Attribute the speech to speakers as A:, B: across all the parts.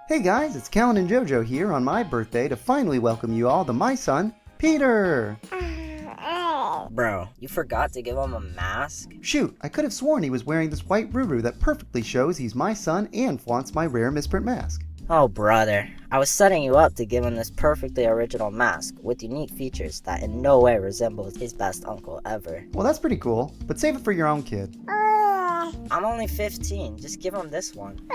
A: Hey guys, it's Callan and Jojo here on my birthday to finally welcome you all to my son, Peter!
B: Bro, you forgot to give him a mask?
A: Shoot, I could have sworn he was wearing this white Ruru that perfectly shows he's my son and flaunts my rare misprint mask.
B: Oh brother, I was setting you up to give him this perfectly original mask with unique features that in no way resembles his best uncle ever.
A: Well, that's pretty cool, but save it for your own kid.
B: I'm only 15, just give him this one.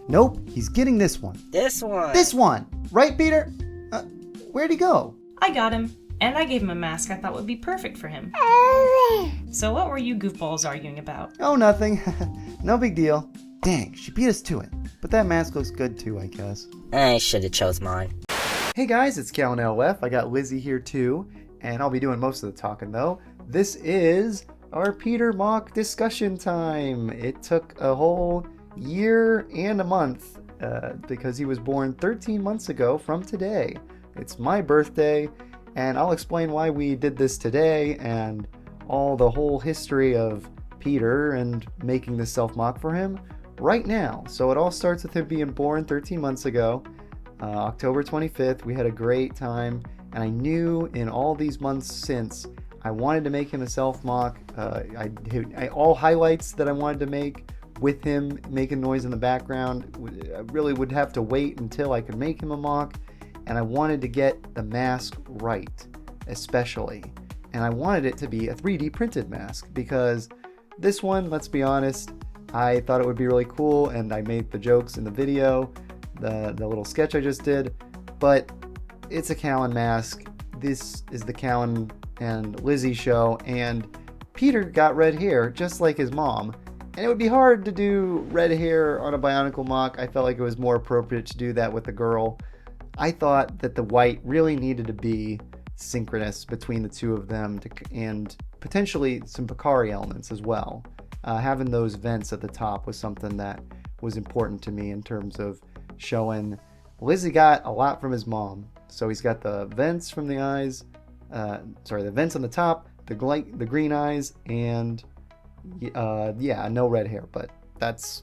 A: Nope, he's getting this one.
B: This one!
A: This one! Right, Peter? Where'd he go?
C: I got him, and I gave him a mask I thought would be perfect for him. So what were you goofballs arguing about?
A: Oh, nothing. No big deal. Dang, she beat us to it. But that mask looks good too, I guess.
B: I should've chose mine.
A: Hey guys, it's CallanLoF. I got Lizzie here too, and I'll be doing most of the talking though. This is our Peter mock discussion time. It took a whole year and a month because he was born 13 months ago from today. It's my birthday, and I'll explain why we did this today and the whole history of Peter and making this self-mock for him right now. So it all starts with him being born 13 months ago, October 25th. We had a great time, and I knew in all these months since I wanted to make him a self-mock. All highlights that I wanted to make with him making noise in the background, I really would have to wait until I could make him a mock, and I wanted to get the mask right, especially. And I wanted it to be a 3D printed mask, because this one, let's be honest, I thought it would be really cool, and I made the jokes in the video, the little sketch I just did, but it's a Callan mask. This is the Callan and Lizzie show, and Peter got red hair just like his mom, and it would be hard to do red hair on a Bionicle mock. I felt like it was more appropriate to do that with a girl. I thought that the white really needed to be synchronous between the two of them, and potentially some Picari elements as well. Having those vents at the top was something that was important to me in terms of showing Lizzie got a lot from his mom. So he's got the vents from the eyes, the vents on the top, the green eyes, and no red hair, but that's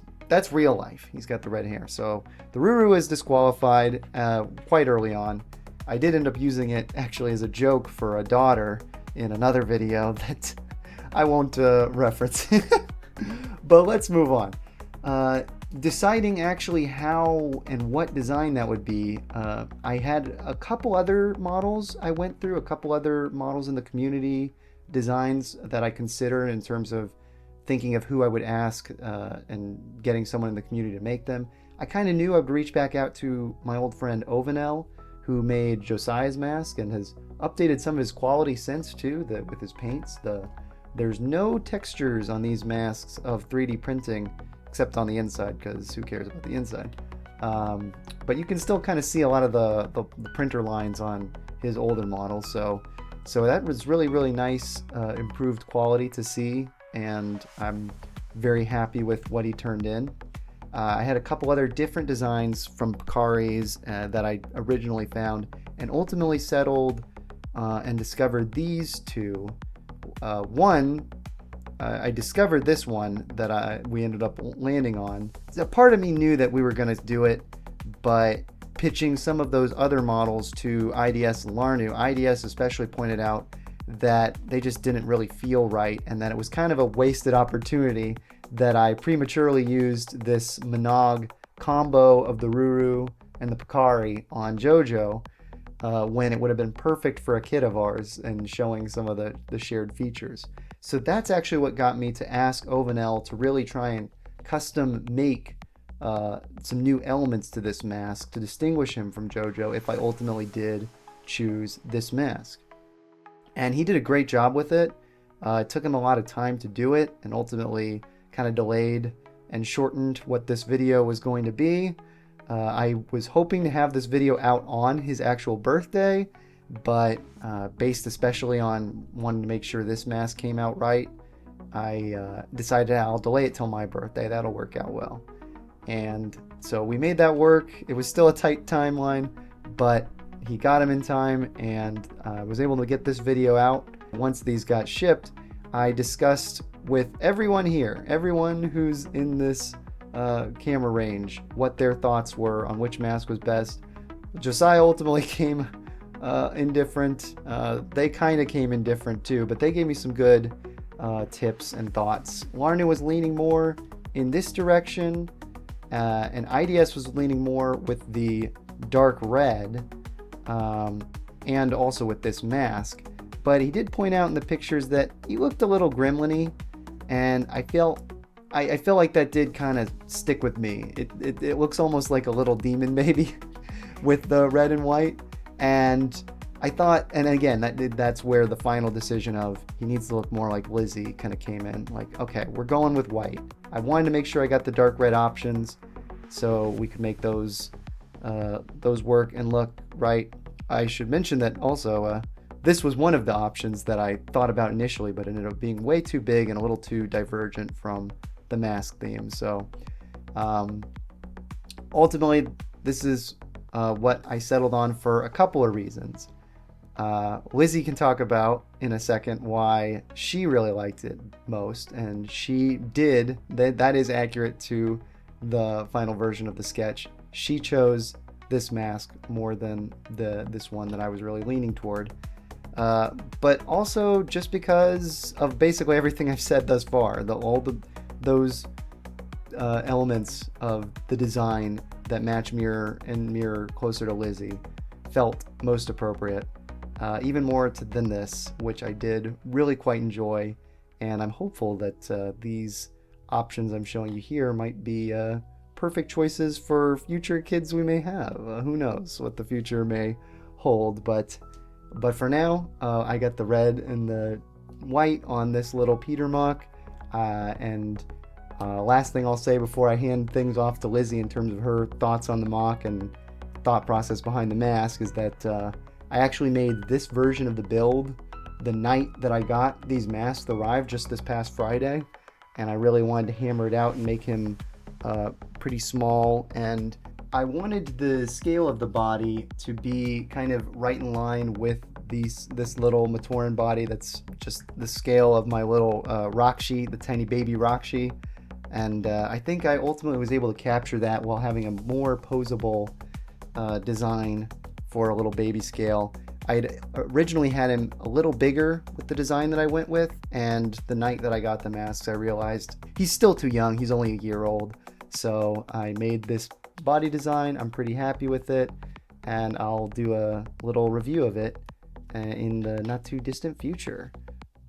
A: real life. He's got the red hair. So the Ruru is disqualified quite early on. I did end up using it actually as a joke for a daughter in another video that I won't reference. But let's move on. Deciding actually how and what design that would be, I had a couple other models I went through, a couple other models in the community designs that I consider in terms of thinking of who I would ask and getting someone in the community to make them. I kind of knew I would reach back out to my old friend Ovanel, who made Josiah's mask and has updated some of his quality since too, with his paints. There's no textures on these masks of 3D printing except on the inside, because who cares about the inside. But you can still kind of see a lot of the printer lines on his older models. So that was really, really nice, improved quality to see, and I'm very happy with what he turned in. I had a couple other different designs from Picari's that I originally found, and ultimately settled and discovered these two. I discovered this one that we ended up landing on. A part of me knew that we were going to do it, but pitching some of those other models to IDS and Larnu, IDS especially pointed out that they just didn't really feel right, and that it was kind of a wasted opportunity that I prematurely used this Monog combo of the Ruru and the Picari on Jojo when it would have been perfect for a kid of ours and showing some of the shared features. So that's actually what got me to ask Ovanel to really try and custom make some new elements to this mask to distinguish him from Jojo if I ultimately did choose this mask. And he did a great job with it. It took him a lot of time to do it, and ultimately kind of delayed and shortened what this video was going to be. I was hoping to have this video out on his actual birthday, but based especially on wanting to make sure this mask came out right, I decided I'll delay it till my birthday. That'll work out well. And so we made that work. It was still a tight timeline, but he got him in time, and I was able to get this video out. Once these got shipped, I discussed with everyone here, everyone who's in this camera range what their thoughts were on which mask was best. Josiah ultimately came indifferent. They kind of came indifferent too, but they gave me some good tips and thoughts. Larnu was leaning more in this direction, and IDS was leaning more with the dark red, and also with this mask. But he did point out in the pictures that he looked a little gremlin-y, and I feel like that did kind of stick with me. It looks almost like a little demon baby with the red and white, and I thought, and again, that's where the final decision of he needs to look more like Lizzie kind of came in. Like, okay, we're going with white. I wanted to make sure I got the dark red options so we could make those work and look right. I should mention that also this was one of the options that I thought about initially, but ended up being way too big and a little too divergent from the mask theme. So ultimately, this is what I settled on for a couple of reasons. Lizzie can talk about in a second why she really liked it most, and she did. That is accurate to the final version of the sketch. She chose this mask more than this one that I was really leaning toward. But also just because of basically everything I've said thus far, those elements of the design that match mirror closer to Lizzie felt most appropriate. Even more than this, which I did really quite enjoy, and I'm hopeful that these options I'm showing you here might be perfect choices for future kids we may have. Who knows what the future may hold, but for now, I got the red and the white on this little Peter mock, and last thing I'll say before I hand things off to Lizzie in terms of her thoughts on the mock and thought process behind the mask is that I actually made this version of the build the night that I got these masks arrived, just this past Friday, and I really wanted to hammer it out and make him pretty small, and I wanted the scale of the body to be kind of right in line with this little Matoran body that's just the scale of my little Rakshi, the tiny baby Rakshi, and I think I ultimately was able to capture that while having a more posable design for a little baby scale. I'd originally had him a little bigger with the design that I went with, and the night that I got the masks I realized he's still too young, he's only a year old, so I made this body design. I'm pretty happy with it, and I'll do a little review of it in the not too distant future.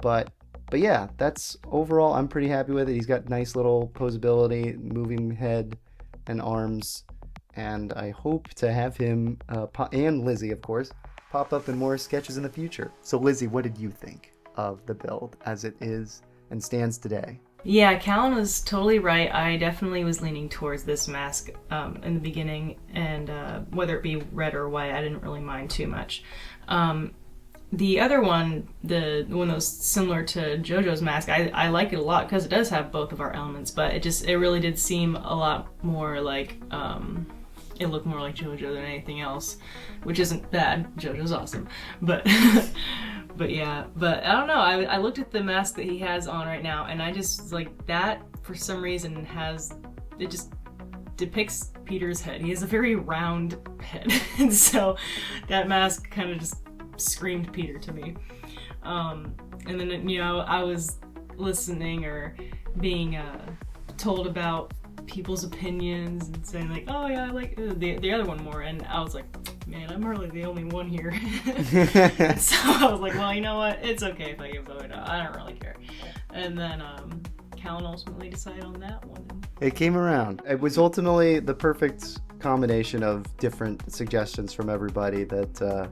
A: But yeah, that's overall I'm pretty happy with it. He's got nice little posability, moving head and arms, and I hope to have him and Lizzie, of course, pop up in more sketches in the future. So Lizzie, what did you think of the build as it is and stands today?
C: Yeah, Callan was totally right. I definitely was leaning towards this mask in the beginning, and whether it be red or white, I didn't really mind too much. The other one, the one that was similar to JoJo's mask, I like it a lot because it does have both of our elements, but it really did seem a lot more like, it looked more like JoJo than anything else, which isn't bad. JoJo's awesome, but but yeah, but I don't know. I looked at the mask that he has on right now, and I just like that for some reason it just depicts Peter's head. He has a very round head, and so that mask kind of just screamed Peter to me. And then I was listening or being told about people's opinions and saying like, oh yeah, I like the other one more, and I was like, man, I'm really the only one here. So I was like, well, you know what, it's okay if I give a vote. I don't really care. And then Callan ultimately decided on that one.
A: It came around. It was ultimately the perfect combination of different suggestions from everybody that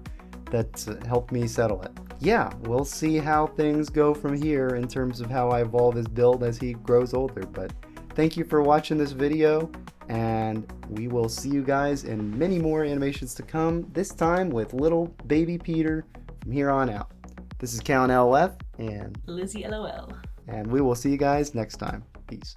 A: helped me settle it. Yeah, we'll see how things go from here in terms of how I evolve his build as he grows older, but thank you for watching this video, and we will see you guys in many more animations to come, this time with little baby Peter from here on out. This is CallanLoF and
C: Lizzie LOL.
A: And we will see you guys next time. Peace.